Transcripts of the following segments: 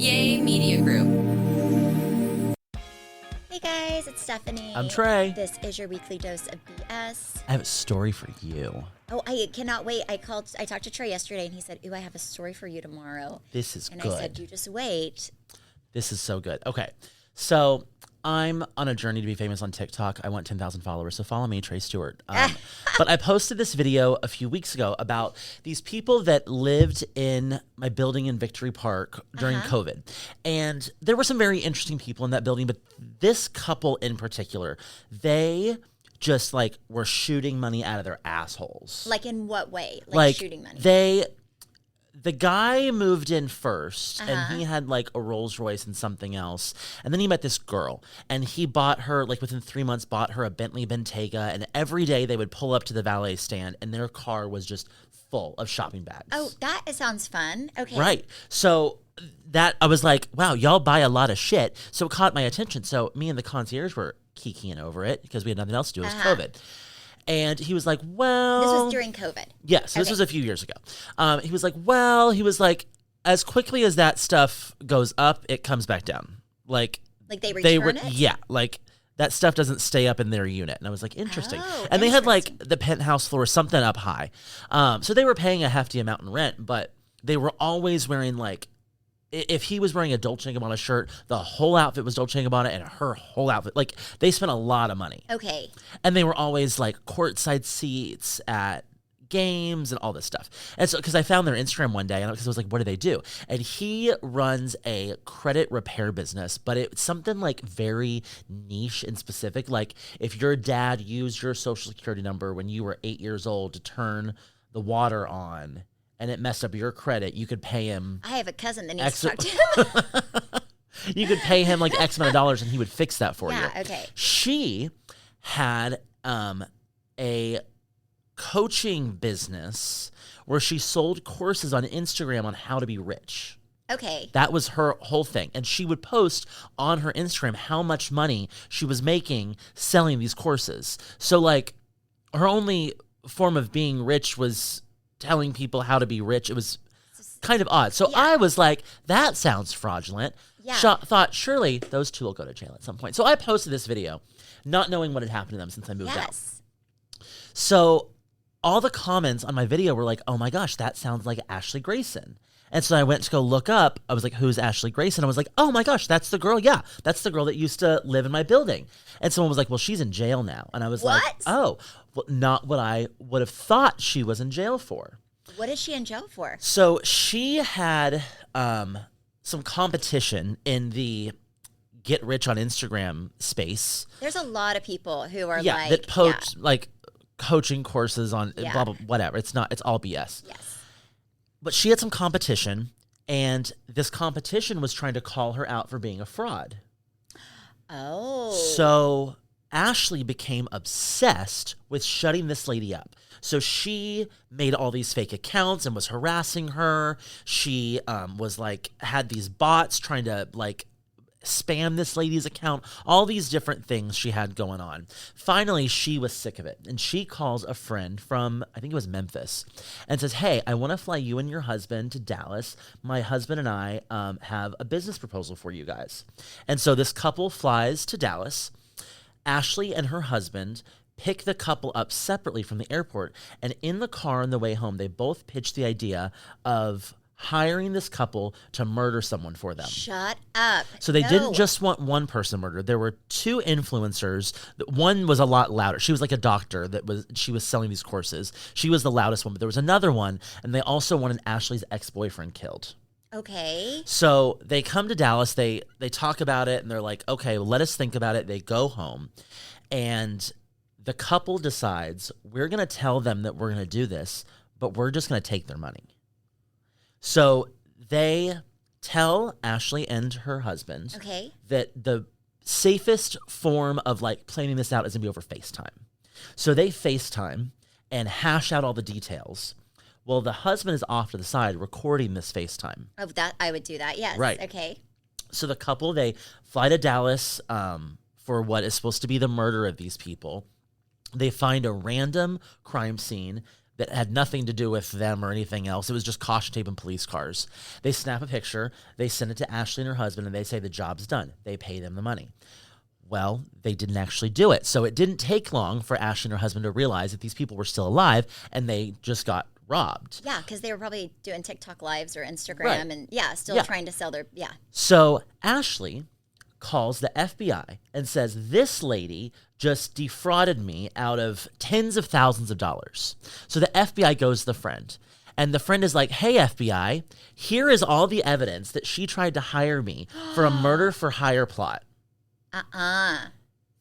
Yay Media Group. Hey guys, it's Stephanie. I'm Trey. This is your weekly dose of BS. I have a story for you. Oh, I cannot wait. I talked to Trey yesterday and he said, "Ooh, I have a story for you tomorrow." This is good. good. And I said, "You just wait." This is so good. Okay. So I'm on a journey to be famous on TikTok. I want 10,000 followers, so follow me, Trey Stewart. But I posted this video a few weeks ago about these people that lived in my building in Victory Park during COVID. And there were some very interesting people in that building, but this couple in particular, they just like were shooting money out of their assholes. Like in what way? Like shooting money? The guy moved in first, and he had like a Rolls Royce and something else. And then he met this girl, and he bought her, like within 3 months, bought her a Bentley Bentayga. And every day they would pull up to the valet stand, and their car was just full of shopping bags. Oh, that sounds fun. Okay. Right. So that I was like, wow, y'all buy a lot of shit. So it caught my attention. So me and the concierge were kikiing over it because we had nothing else to do. It was COVID. And he was like, well... This was during COVID. Yes, this was a few years ago. He was like, as quickly as that stuff goes up, it comes back down. Like they return it? Yeah, like that stuff doesn't stay up in their unit. And I was like, interesting. Oh, and they had like the penthouse floor, something up high. So they were paying a hefty amount in rent, but they were always wearing like, if he was wearing a Dolce & Gabbana shirt, the whole outfit was Dolce & Gabbana, and her whole outfit, like they spent a lot of money. Okay. And they were always like courtside seats at games and all this stuff. And so, because I found their Instagram one day, and because I was like, what do they do? And he runs a credit repair business, but it's something like very niche and specific. Like if your dad used your social security number when you were 8 years old to turn the water on, and it messed up your credit, you could pay him. I have a cousin that needs to talk to him. You could pay him like X amount of dollars and he would fix that for you. Yeah, okay. She had a coaching business where she sold courses on Instagram on how to be rich. Okay. That was her whole thing. And she would post on her Instagram how much money she was making selling these courses. So like her only form of being rich was telling people how to be rich. It was kind of odd. So I was like, that sounds fraudulent. Yeah. Thought, surely those two will go to jail at some point. So I posted this video, not knowing what had happened to them since I moved out. So all the comments on my video were like, oh my gosh, that sounds like Ashley Grayson. And so I went to go look up. I was like, who's Ashley Grayson? I was like, oh my gosh, that's the girl. Yeah, that's the girl that used to live in my building. And someone was like, well, she's in jail now. And I was like, oh, well, not what I would have thought she was in jail for. What is she in jail for? So she had some competition in the get rich on Instagram space. There's a lot of people who are that post like coaching courses on blah, blah, whatever. It's all BS. Yes. But she had some competition, and this competition was trying to call her out for being a fraud. Oh. So Ashley became obsessed with shutting this lady up. So she made all these fake accounts and was harassing her. She was like, had these bots trying to like spam this lady's account, all these different things she had going on. Finally, she was sick of it. And she calls a friend from, I think it was Memphis, and says, hey, I want to fly you and your husband to Dallas. My husband and I have a business proposal for you guys. And so this couple flies to Dallas. Ashley and her husband pick the couple up separately from the airport. And in the car on the way home, they both pitched the idea of hiring this couple to murder someone for them. Shut up. So they didn't just want one person murdered. There were two influencers. One was a lot louder. She was like a doctor she was selling these courses. She was the loudest one, but there was another one, and they also wanted Ashley's ex-boyfriend killed. Okay. So they come to Dallas, they talk about it, and they're like, okay, well, let us think about it. They go home, and the couple decides, we're going to tell them that we're going to do this, but we're just going to take their money. So they tell Ashley and her husband that the safest form of like planning this out is going to be over FaceTime. So they FaceTime and hash out all the details. Well, the husband is off to the side recording this FaceTime. Oh, that I would do that. Yes. Right. Okay. So the couple, they fly to Dallas for what is supposed to be the murder of these people. They find a random crime scene, that had nothing to do with them or anything else. It was just caution tape and police cars. They snap a picture, they send it to Ashley and her husband, and they say the job's done. They pay them the money. Well, they didn't actually do it. So it didn't take long for Ashley and her husband to realize that these people were still alive, and they just got robbed. Yeah, because they were probably doing TikTok lives or Instagram and still trying to sell their, So Ashley calls the FBI and says, this lady just defrauded me out of tens of thousands of dollars. So the FBI goes to the friend. And the friend is like, hey, FBI, here is all the evidence that she tried to hire me for a murder for hire plot.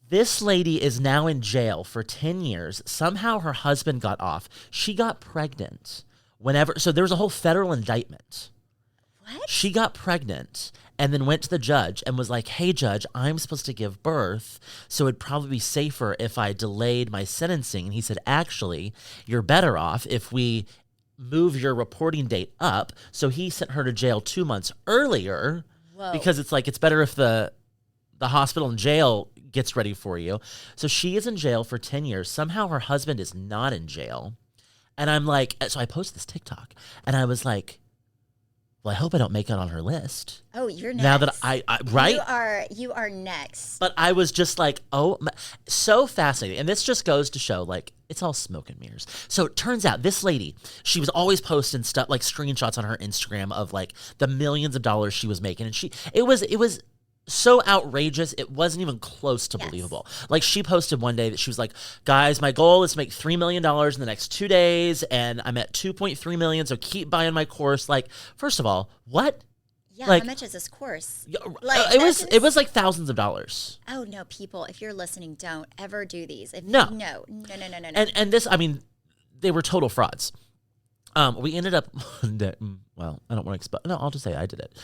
This lady is now in jail for 10 years. Somehow her husband got off. She got pregnant so there was a whole federal indictment. What? She got pregnant and then went to the judge and was like, hey, judge, I'm supposed to give birth, so it'd probably be safer if I delayed my sentencing. And he said, actually, you're better off if we move your reporting date up. So he sent her to jail 2 months earlier. Whoa. Because it's like, it's better if the hospital and jail gets ready for you. So she is in jail for 10 years. Somehow her husband is not in jail. And I'm like, so I posted this TikTok and I was like, well, I hope I don't make it on her list. Oh, you're next. Now that I right? You are next. But I was just like, so fascinating. And this just goes to show, like, it's all smoke and mirrors. So it turns out this lady, she was always posting stuff, like screenshots on her Instagram of like the millions of dollars she was making. And it was so outrageous, it wasn't even close to believable. Like, she posted one day that she was like, guys, my goal is to make $3 million in the next 2 days, and I'm at 2.3 million, so keep buying my course. Like, first of all, what? Yeah, like, how much is this course? Like, it was like thousands of dollars. Oh, no, people, if you're listening, don't ever do these. No. No. And this, I mean, they were total frauds. We ended up, well, I don't want to expose, no, I'll just say I did it.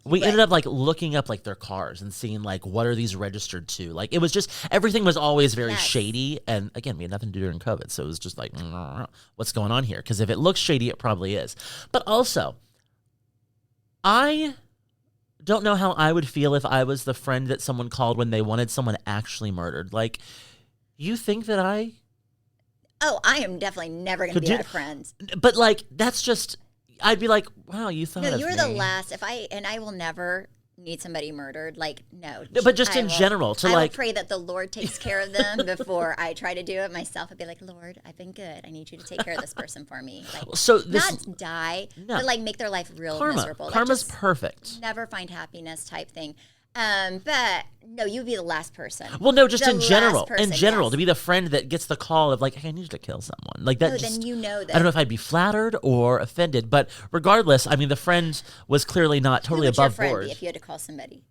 We ended up like looking up like their cars and seeing like what are these registered to. Like, it was just, everything was always very shady. And again, we had nothing to do during COVID, so it was just like, what's going on here? Because if it looks shady, it probably is. But also, I don't know how I would feel if I was the friend that someone called when they wanted someone actually murdered. Like, you think that I? Oh, I am definitely never going to be that friend. But like, that's just. I'd be like, wow, you thought of me. No, you're the last. I will never need somebody murdered. Like, no. But just in general, I will pray that the Lord takes care of them before I try to do it myself. I'd be like, Lord, I've been good. I need you to take care of this person for me. Like, so this, not die, but like make their life real miserable. Karma's like, perfect. Never find happiness type thing. But no, you'd be the last person. Well, no, just in general. Person, to be the friend that gets the call of like, hey, I need you to kill someone. Like that. No, then you know that. I don't know if I'd be flattered or offended, but regardless, I mean, the friend was clearly not totally above board. Who would your friend be if you had to call somebody?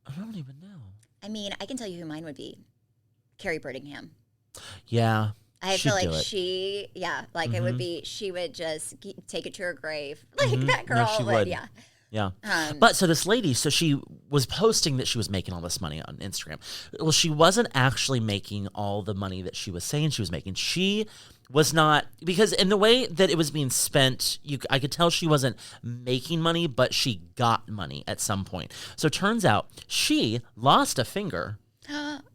I don't even know. I mean, I can tell you who mine would be. Carrie Brittingham. Yeah. I feel like it would be, she would just take it to her grave. Like that girl would. Yeah. But so this lady, so she was posting that she was making all this money on Instagram. Well, she wasn't actually making all the money that she was saying she was making. She was not, because in the way that it was being spent, I could tell she wasn't making money, but she got money at some point. So it turns out she lost a finger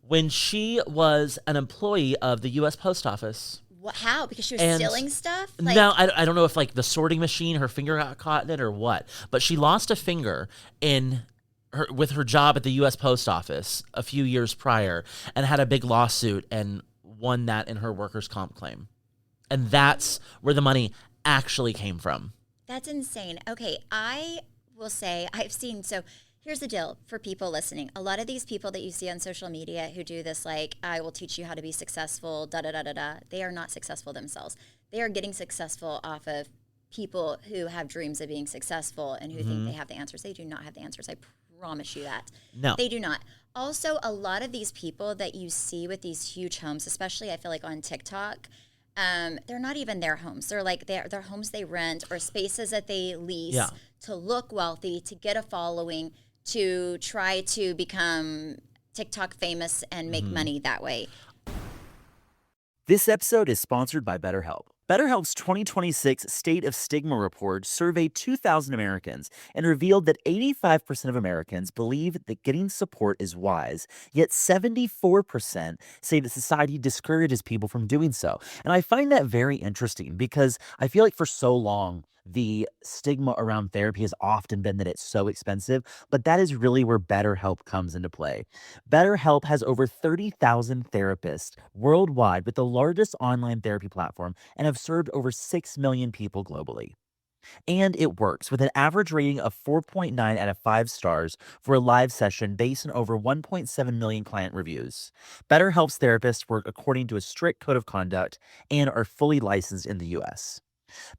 when she was an employee of the U.S. Post Office. How? Because she was stealing stuff? Like, no, I don't know if like the sorting machine, her finger got caught in it or what, but she lost a finger with her job at the U.S. Post Office a few years prior and had a big lawsuit and won that in her workers' comp claim. And that's where the money actually came from. That's insane. Okay, I will say I've seen, so here's the deal for people listening. A lot of these people that you see on social media who do this, like, I will teach you how to be successful, they are not successful themselves. They are getting successful off of people who have dreams of being successful and who think they have the answers. They do not have the answers. I promise you that. No. They do not. Also, a lot of these people that you see with these huge homes, especially I feel like on TikTok, they're not even their homes. They're like they're homes they rent or spaces that they lease to look wealthy, to get a following, to try to become TikTok famous and make money that way. This episode is sponsored by BetterHelp. BetterHelp's 2026 State of Stigma report surveyed 2,000 Americans and revealed that 85% of Americans believe that getting support is wise, yet 74% say that society discourages people from doing so. And I find that very interesting because I feel like for so long, the stigma around therapy has often been that it's so expensive, but that is really where BetterHelp comes into play. BetterHelp has over 30,000 therapists worldwide with the largest online therapy platform and have served over 6 million people globally. And it works with an average rating of 4.9 out of 5 stars for a live session based on over 1.7 million client reviews. BetterHelp's therapists work according to a strict code of conduct and are fully licensed in the US.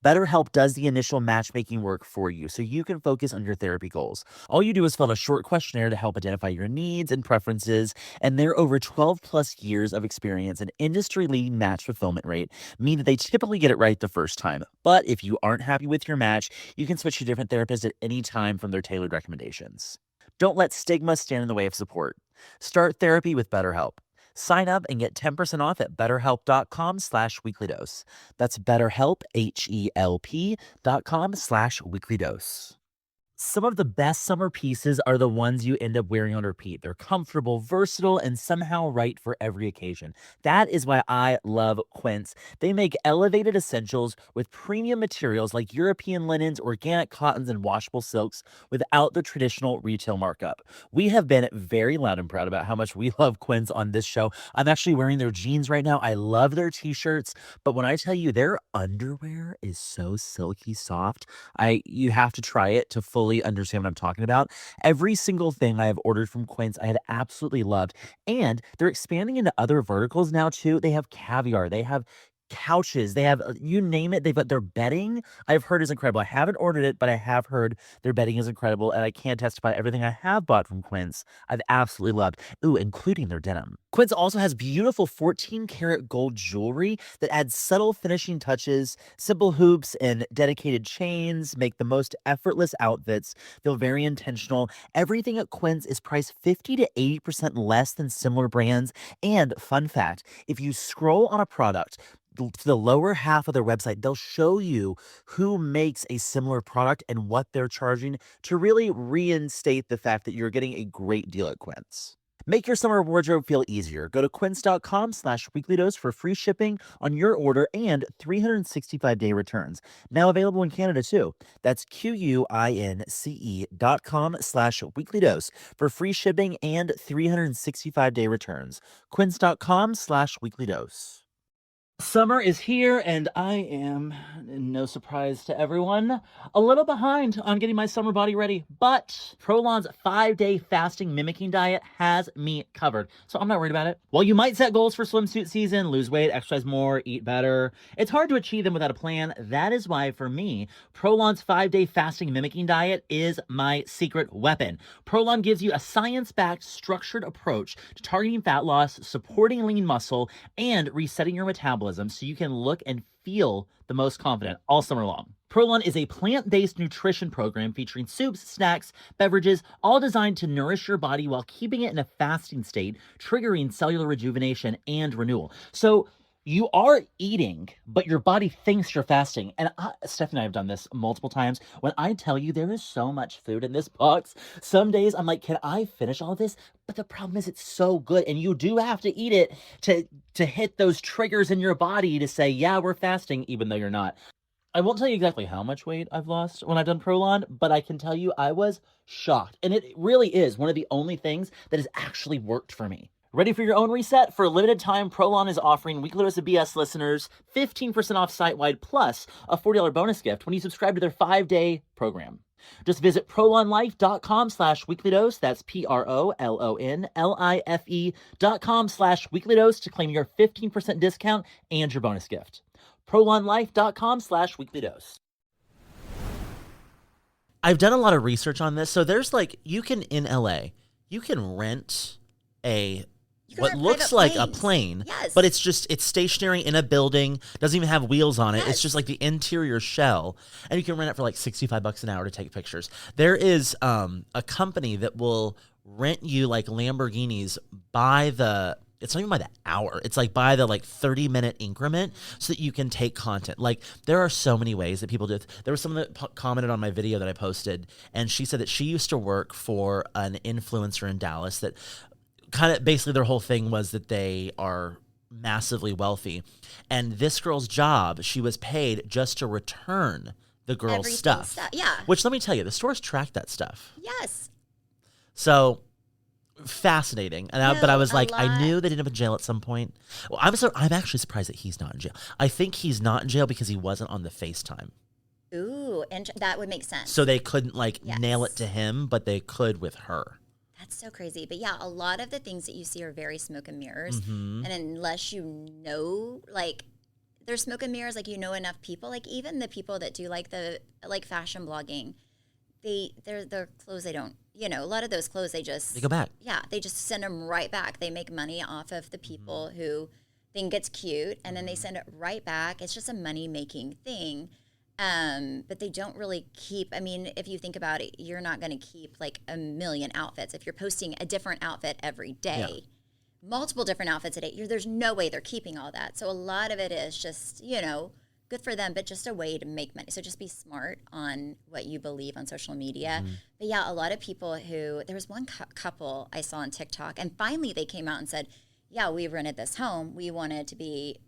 BetterHelp does the initial matchmaking work for you so you can focus on your therapy goals. All you do is fill out a short questionnaire to help identify your needs and preferences, and their over 12 plus years of experience and industry leading match fulfillment rate mean that they typically get it right the first time. But if you aren't happy with your match, you can switch to different therapists at any time from their tailored recommendations. Don't let stigma stand in the way of support. Start therapy with BetterHelp. Sign up and get 10% off at betterhelp.com/weeklydose. That's BetterHelp, HELP.com/weeklydose. Some of the best summer pieces are the ones you end up wearing on repeat. They're comfortable, versatile, and somehow right for every occasion. That is why I love Quince. They make elevated essentials with premium materials like European linens, organic cottons, and washable silks without the traditional retail markup. We have been very loud and proud about how much we love Quince on this show. I'm actually wearing their jeans right now. I love their t-shirts, but when I tell you their underwear is so silky soft, you have to try it to fully understand what I'm talking about. Every single thing I have ordered from Quince, I had absolutely loved. And they're expanding into other verticals now too. They have caviar, they have couches, they have you name it. They've got their bedding. I've heard is incredible. I haven't ordered it, but I have heard their bedding is incredible, and I can testify everything I have bought from Quince, I've absolutely loved. Ooh, including their denim. Quince also has beautiful 14 karat gold jewelry that adds subtle finishing touches. Simple hoops and dedicated chains make the most effortless outfits feel very intentional. Everything at Quince is priced 50 to 80% less than similar brands. And fun fact, if you scroll on a product to the lower half of their website, they'll show you who makes a similar product and what they're charging to really reinstate the fact that you're getting a great deal at Quince. Make your summer wardrobe feel easier. Go to quince.com/weeklydose for free shipping on your order and 365-day returns. Now available in Canada too. That's QUINCE.com/weeklydose for free shipping and 365-day returns. Quince.com/weeklydose. Summer is here, and I am, no surprise to everyone, a little behind on getting my summer body ready, but Prolon's 5-day fasting mimicking diet has me covered, so I'm not worried about it. While you might set goals for swimsuit season, lose weight, exercise more, eat better, it's hard to achieve them without a plan. That is why, for me, Prolon's 5-day fasting mimicking diet is my secret weapon. Prolon gives you a science-backed, structured approach to targeting fat loss, supporting lean muscle, and resetting your metabolism so you can look and feel the most confident all summer long. Prolon is a plant-based nutrition program featuring soups, snacks, beverages, all designed to nourish your body while keeping it in a fasting state, triggering cellular rejuvenation and renewal. So you are eating, but your body thinks you're fasting. And Stephanie and I have done this multiple times. When I tell you there is so much food in this box, some days I'm like, can I finish all this? But the problem is it's so good, and you do have to eat it to hit those triggers in your body to say, yeah, we're fasting, even though you're not. I won't tell you exactly how much weight I've lost when I've done Prolon, but I can tell you I was shocked. And it really is one of the only things that has actually worked for me. Ready for your own reset? For a limited time, Prolon is offering Weekly Dose of BS listeners 15% off site-wide plus a $40 bonus gift when you subscribe to their 5-day program. Just visit prolonlife.com/weeklydose. That's PROLONLIFE.com/weeklydose to claim your 15% discount and your bonus gift. prolonlife.com/weeklydose. I've done a lot of research on this. So there's you can, in LA, you can rent what looks like a plane, yes, but it's stationary in a building, doesn't even have wheels on it. Yes. It's just like the interior shell, and you can rent it for $65 an hour to take pictures. There is a company that will rent you Lamborghinis by the it's not even by the hour. It's like by the 30-minute increment so that you can take content. Like there are so many ways that people do it. There was someone that commented on my video that I posted, and she said that she used to work for an influencer in Dallas that kind of basically their whole thing was that they are massively wealthy. And this girl's job, she was paid just to return the girl's Everything stuff. Yeah. Which, let me tell you, the stores track that stuff. Yes. So fascinating. And but I was like, I knew they'd end up in jail at some point. Well, I'm actually surprised that he's not in jail. I think he's not in jail because he wasn't on the FaceTime. Ooh, and that would make sense. So they couldn't nail it to him, but they could with her. That's so crazy. But yeah, a lot of the things that you see are very smoke and mirrors. Mm-hmm. And unless you know, there's smoke and mirrors, you know enough people, even the people that do the fashion blogging, their clothes, they don't, a lot of those clothes, they go back. Yeah, they just send them right back. They make money off of the people who think it's cute, and then they send it right back. It's just a money-making thing. But they don't really keep, if you think about it, you're not going to keep a million outfits. If you're posting a different outfit every day, multiple different outfits a day, there's no way they're keeping all that. So a lot of it is just, good for them, but just a way to make money. So just be smart on what you believe on social media. Mm-hmm. But yeah, a lot of people there was one couple I saw on TikTok, and finally they came out and said, yeah, we rented this home. We wanted to be,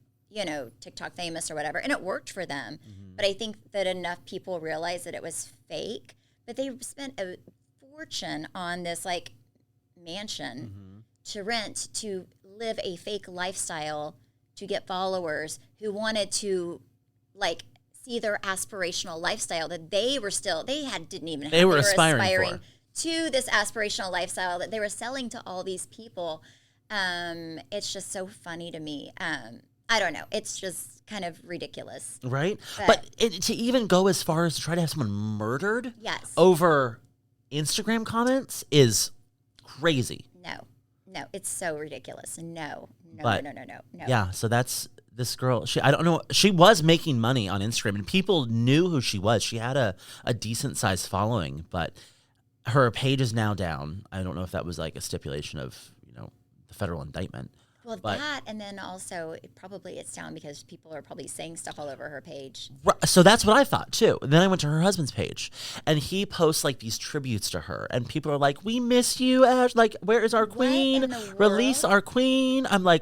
TikTok famous or whatever. And it worked for them. Mm-hmm. But I think that enough people realized that it was fake. But they spent a fortune on this mansion to rent, to live a fake lifestyle, to get followers who wanted to see their aspirational lifestyle that they were didn't even have. They were aspiring to this aspirational lifestyle that they were selling to all these people. It's just so funny to me. I don't know. It's just kind of ridiculous. Right? But to even go as far as to try to have someone murdered over Instagram comments is crazy. No, it's so ridiculous. No. Yeah, so that's this girl. I don't know. She was making money on Instagram, and people knew who she was. She had a decent sized following, but her page is now down. I don't know if that was a stipulation of the federal indictment. Well, that, and then also it's down because people are probably saying stuff all over her page. So that's what I thought too. And then I went to her husband's page, and he posts these tributes to her, and people are like, "We miss you, Ash. Where is our queen? Release our queen." I'm like,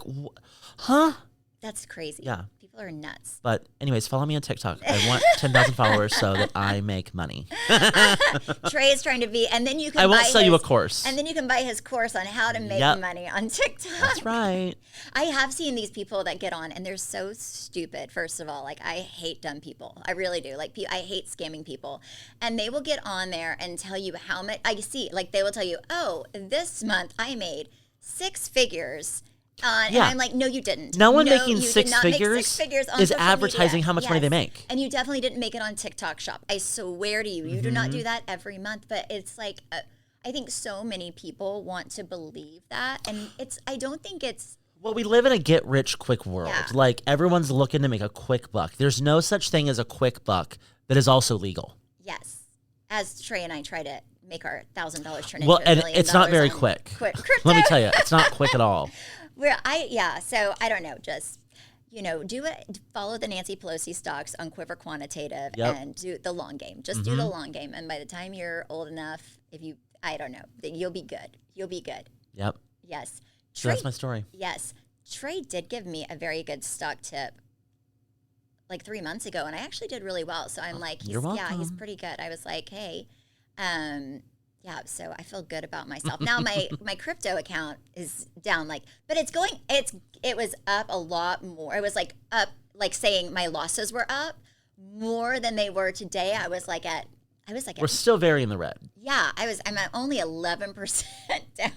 huh? That's crazy. Yeah. People are nuts. But anyways, follow me on TikTok. I want 10,000 followers so that I make money. Trey is trying to be, and then you can I won't sell you a course. And then you can buy his course on how to make money on TikTok. That's right. I have seen these people that get on, and they're so stupid. First of all, I hate dumb people. I really do. I hate scamming people. And they will get on there and tell you how much, I see, they will tell you, oh, this month I made 6 figures. And I'm like, no, you didn't. No one making 6 figures on is social advertising media. how much money they make. And you definitely didn't make it on TikTok Shop. I swear to you. You do not do that every month. But it's I think so many people want to believe that. And I don't think it's. Well, we live in a get-rich-quick world. Yeah. Everyone's looking to make a quick buck. There's no such thing as a quick buck that is also legal. Yes. As Trey and I try to make our $1,00000 turn into $1 and million. It's not very quick. Let me tell you, it's not quick at all. So I don't know, just, do it, follow the Nancy Pelosi stocks on Quiver Quantitative and do the long game. Just do the long game. And by the time you're old enough, I don't know, you'll be good. You'll be good. Yep. Yes. So that's my story. Yes. Trey did give me a very good stock tip 3 months ago, and I actually did really well. So I'm you're welcome. He's pretty good. I was like, hey, so I feel good about myself. Now my crypto account is down, but it was up a lot more. It was up, saying my losses were up more than they were today. We're still very in the red. Yeah, I'm at only 11% down.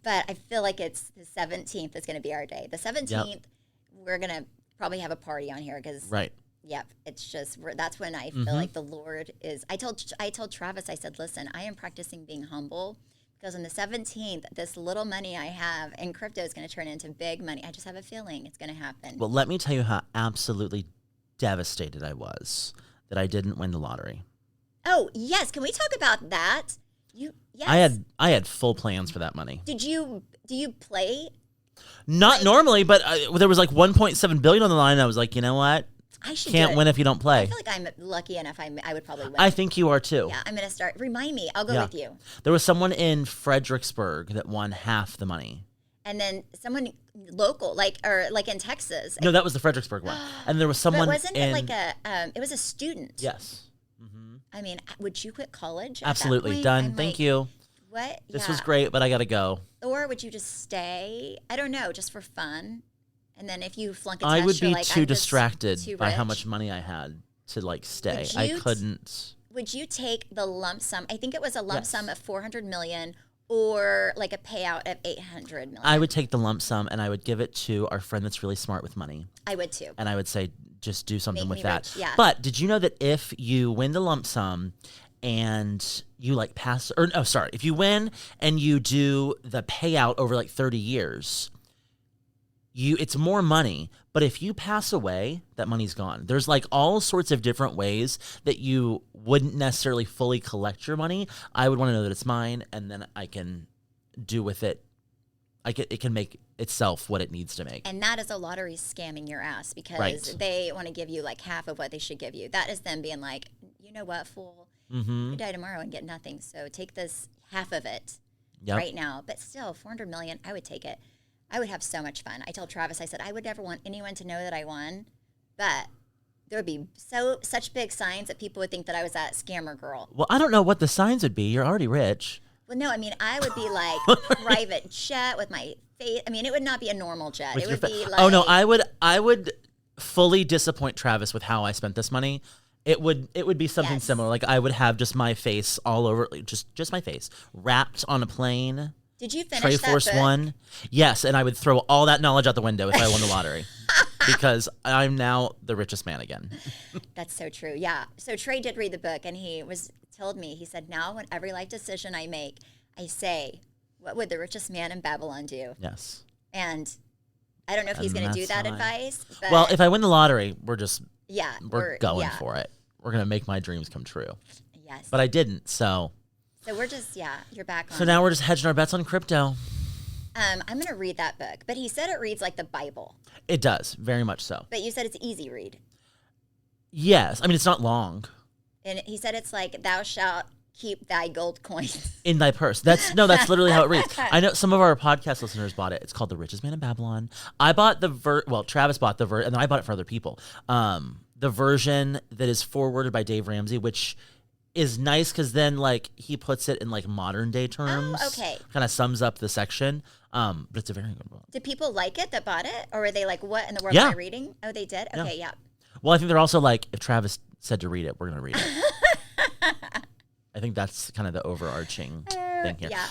But I feel like it's the 17th is going to be our day. The 17th, we're going to probably have a party on here because Yep, it's just that's when I feel like the Lord is. I told Travis, I said, listen, I am practicing being humble because on the 17th, this little money I have in crypto is going to turn into big money. I just have a feeling it's going to happen. Well, let me tell you how absolutely devastated I was that I didn't win the lottery. Oh yes, can we talk about that? Yes. I had full plans for that money. Do you play? Not normally, but there was like 1.7 billion on the line. And I was like, you know what? I should Can't do it. win if you don't play. I feel like I'm lucky enough. I would probably win. I think you are too. Yeah, I'm gonna start. Remind me. I'll go with you. There was someone in Fredericksburg that won half the money. And then someone local, like in Texas. No, that was the Fredericksburg one. And there was someone. But wasn't in, it like it was a student? Yes. I mean, would you quit college? Absolutely. At that point? Done. I'm Thank like, you. What? This was great, but I gotta go. Or would you just stay? I don't know, just for fun. And then if you flunk a test, I would be you're like, too I'm just distracted too by how rich. much money I had to like stay. Would I you couldn't. Would you take the lump sum? I think it was a lump Yes. sum of 400 million or like a payout of 800 million. I would take the lump sum and I would give it to our friend that's really smart with money. I would too. And I would say, just do something Make with me that. rich, yeah. But did you know that if you win the lump sum and you like pass, or no, sorry, if you win and you do the payout over like 30 years, it's more money. But if you pass away, that money's gone. There's like all sorts of different ways that you wouldn't necessarily fully collect your money. I would want to know that it's mine, and then I can do with it. It can make itself what it needs to make. And that is a lottery scamming your ass because Right. they want to give you like half of what they should give you. That is them being like, you know what, fool, Mm-hmm. you die tomorrow and get nothing. So take this half of it Yep. right now. But still, 400 million, I would take it. I would have so much fun. I told Travis, I said, I would never want anyone to know that I won, but there would be such big signs that people would think that I was that scammer girl. Well, I don't know what the signs would be. You're already rich. Well, no, I mean, I would be like private jet with my face. I mean, it would not be a normal jet. With It your would be like, oh no, I would fully disappoint Travis with how I spent this money. It would be something Yes. similar. Like I would have just my face all over, like, just my face wrapped on a plane. Did you finish Trey that Force book? One. Yes, and I would throw all that knowledge out the window if I won the lottery. Because I'm now the richest man again. That's so true. Yeah. So Trey did read the book, and told me, he said, now when every life decision I make, I say, what would the richest man in Babylon do? Yes. And I don't know if he's And going to do that's that how advice. But Well, if I win the lottery, we're yeah, going yeah. for it. We're gonna make my dreams come true. Yes. But I didn't, so We're just, you're back on. so now we're just hedging our bets on crypto. I'm going to read that book, but he said it reads like the Bible. It does, very much so. But you said it's easy read. Yes, I mean it's not long. And he said it's like, thou shalt keep thy gold coins. In thy purse. That's literally how it reads. I know some of our podcast listeners bought it. It's called The Richest Man in Babylon. I bought Travis bought the and then I bought it for other people. The version that is forwarded by Dave Ramsey, which is nice because then like he puts it in like modern day terms. Oh, okay. Kind of sums up the section. But it's a very good book. Did people like it that bought it? Or were they like, what in the world Yeah. am I reading? Oh, they did? Yeah. Okay, yeah. Well, I think they're also like, if Travis said to read it, we're gonna read it. I think that's kind of the overarching thing here. Yeah.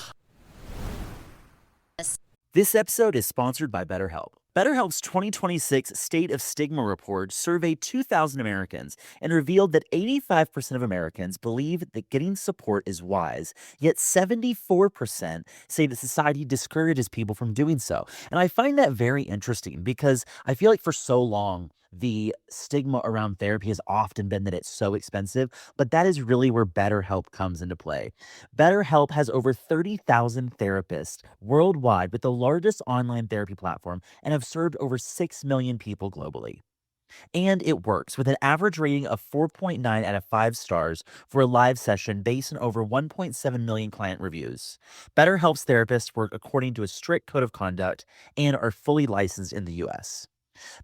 This episode is sponsored by BetterHelp. BetterHelp's 2026 State of Stigma report surveyed 2,000 Americans and revealed that 85% of Americans believe that getting support is wise, yet 74% say that society discourages people from doing so. And I find that very interesting because I feel like for so long, the stigma around therapy has often been that it's so expensive, but that is really where BetterHelp comes into play. BetterHelp has over 30,000 therapists worldwide with the largest online therapy platform and have served over 6 million people globally. And it works with an average rating of 4.9 out of 5 stars for a live session based on over 1.7 million client reviews. BetterHelp's therapists work according to a strict code of conduct and are fully licensed in the US.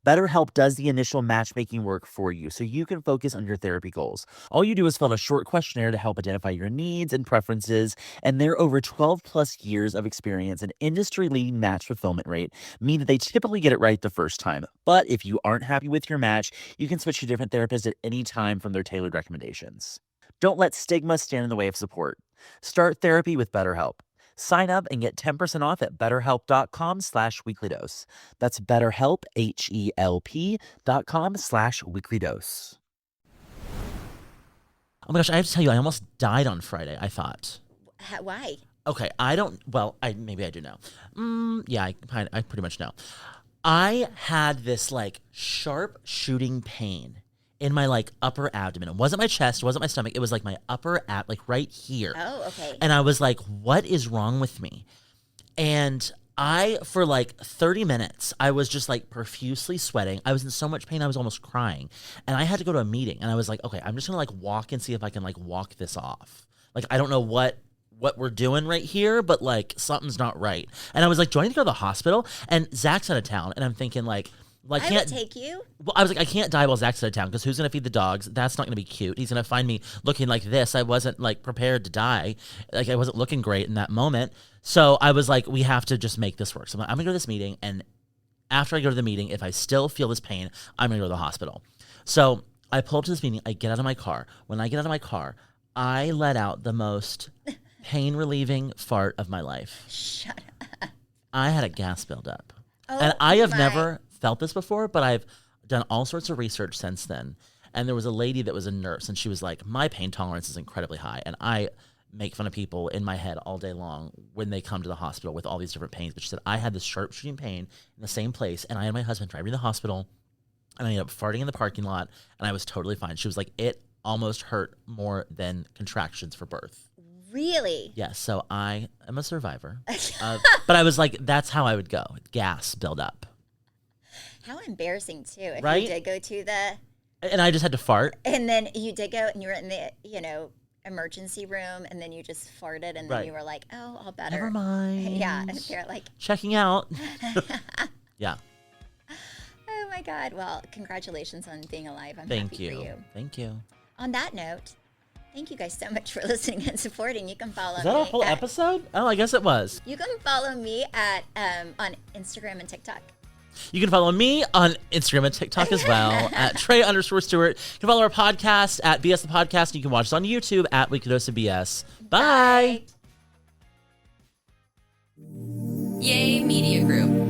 BetterHelp does the initial matchmaking work for you so you can focus on your therapy goals. All you do is fill out a short questionnaire to help identify your needs and preferences, and their over 12 plus years of experience and industry-leading match fulfillment rate mean that they typically get it right the first time. But if you aren't happy with your match, you can switch to different therapists at any time from their tailored recommendations. Don't let stigma stand in the way of support. Start therapy with BetterHelp. Sign up and get 10% off at betterhelp.com/weeklydose. That's BetterHelp, HELP.com/weeklydose. Oh my gosh, I have to tell you, I almost died on Friday, I thought. Why? Okay, maybe I do know. Yeah, I pretty much know. I had this like sharp shooting pain in my like upper abdomen. It wasn't my chest, it wasn't my stomach. It was like my upper like right here. Oh, okay. And I was like, what is wrong with me? And for like 30 minutes, I was just like profusely sweating. I was in so much pain, I was almost crying. And I had to go to a meeting. And I was like, okay, I'm just gonna like walk and see if I can like walk this off. Like, I don't know what we're doing right here, but like something's not right. And I was like, do I need to go to the hospital? And Zach's out of town. And I'm thinking like, well, I I can't would take you. Well, I was like, I can't die while Zach's out of town because who's going to feed the dogs? That's not going to be cute. He's going to find me looking like this. I wasn't like prepared to die. Like I wasn't looking great in that moment. So I was like, we have to just make this work. So I'm going to go to this meeting. And after I go to the meeting, if I still feel this pain, I'm going to go to the hospital. So I pull up to this meeting. I get out of my car. When I get out of my car, I let out the most pain relieving fart of my life. Shut up. I had a gas buildup. Oh, And I have my. never felt this before, but I've done all sorts of research since then. And there was a lady that was a nurse, and she was like, my pain tolerance is incredibly high. And I make fun of people in my head all day long when they come to the hospital with all these different pains. But she said, I had this sharp shooting pain in the same place, and I had my husband drive me to the hospital, and I ended up farting in the parking lot, and I was totally fine. She was like, it almost hurt more than contractions for birth. Really? Yes, so I am a survivor. But I was like, that's how I would go. Gas build up. How embarrassing too. If Right? you did go to the, And I just had to fart. and then you did go and you were in the, emergency room, and then you just farted, and then Right. you were like, oh, all better. Never mind. Yeah. And they're like, Checking out. Yeah. oh my God. Well, congratulations on being alive. I'm Thank happy you. for you. Thank you. On that note, thank you guys so much for listening and supporting. You can follow Is that me a whole at- episode? Oh, I guess it was. You can follow me at on Instagram and TikTok. You can follow me on Instagram and TikTok as well at Trey_Stewart. You can follow our podcast at BS the Podcast. You can watch us on YouTube at Weekly Dose of BS. Bye. Bye. Yay Media Group.